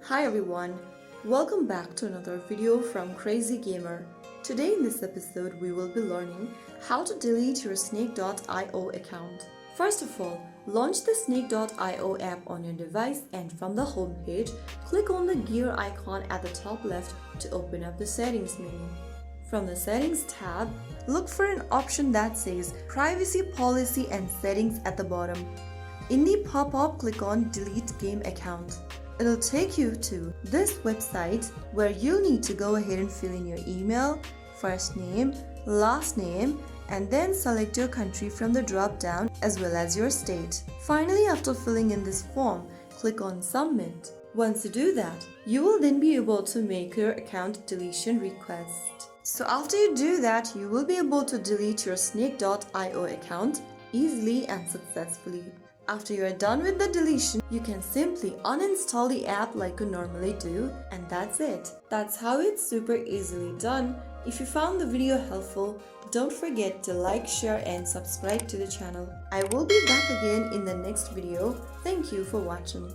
Hi everyone, welcome back to another video from Crazy Gamer. Today in this episode we will be learning how to delete your snake.io account. First of all, launch the snake.io app on your device and from the home page, click on the gear icon at the top left to open up the settings menu. From the settings tab, look for an option that says privacy policy and settings at the bottom. In the pop-up, click on delete game account. It'll take you to this website where you'll need to go ahead and fill in your email, first name, last name, and then select your country from the drop down as well as your state. Finally, after filling in this form, click on submit. Once you do that, you will then be able to make your account deletion request. So after you do that, you will be able to delete your snake.io account easily and successfully. After you are done with the deletion, you can simply uninstall the app like you normally do, and that's it. That's how it's super easily done. If you found the video helpful, don't forget to like, share and subscribe to the channel. I will be back again in the next video. Thank you for watching.